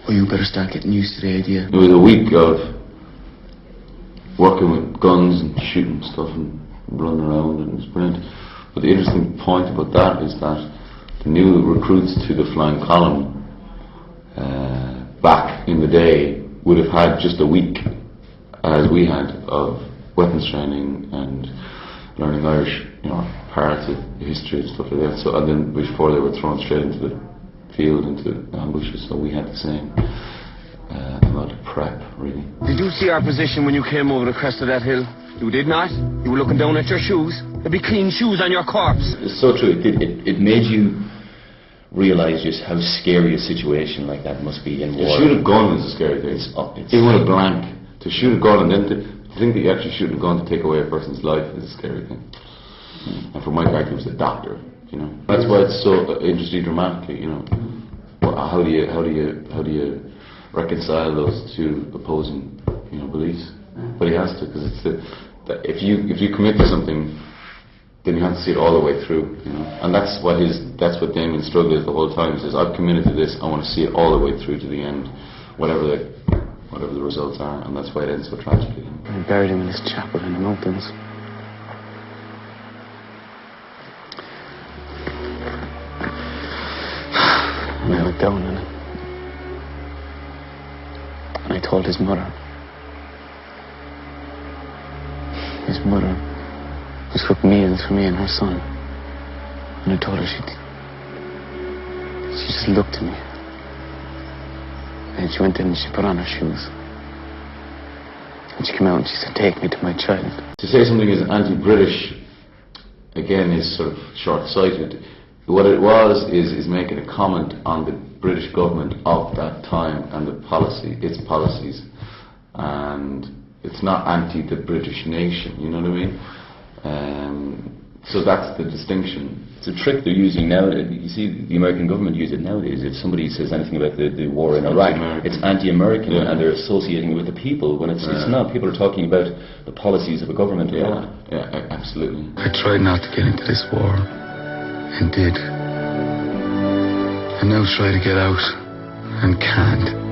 Well, you better start getting used to the idea. It was a week of working with guns and shooting stuff and running around, and it was brilliant. But the interesting point about that is that the new recruits to the flying column back in the day would have had just a week, as we had, of weapons training and learning Irish, parts of the history and stuff like that. So, and then before they were thrown straight into the field, into ambushes, so we had the same amount of prep, really. Did you see our position when you came over the crest of that hill? You did not? You were looking down at your shoes? There'd be clean shoes on your corpse. It's so true. It made you realise just how scary a situation like that must be in war. To shoot a gun is a scary thing. Even with a blank. To shoot a gun and then to think that you're actually shooting a gun to take away a person's life is a scary thing. And for my character, it was a doctor. That's why it's so interesting dramatically. How do you reconcile those two opposing beliefs? But he has to, because it's if you commit to something, then you have to see it all the way through, and that's what Damien's struggle is the whole time. He says, I've committed to this, I want to see it all the way through to the end, whatever the results are, and that's why it ends so tragically. I buried him in this chapel in the mountains. And I went down on it, and I told his mother. His mother was cooking meals for me and her son. And I told her she just looked at me. And she went in and she put on her shoes. And she came out and she said, take me to my child. To say something is anti-British, again, is sort of short-sighted. What it was is making a comment on the British government of that time and its policies. And it's not anti the British nation, you know what I mean? So that's the distinction. It's a trick they're using now. You see, the American government use it nowadays. If somebody says anything about the war in Iraq, it's anti-American, and they're associating it with the people, when it's not. People are talking about the policies of a government. Yeah, absolutely. I tried not to get into this war, and did. I now try to get out, and can't.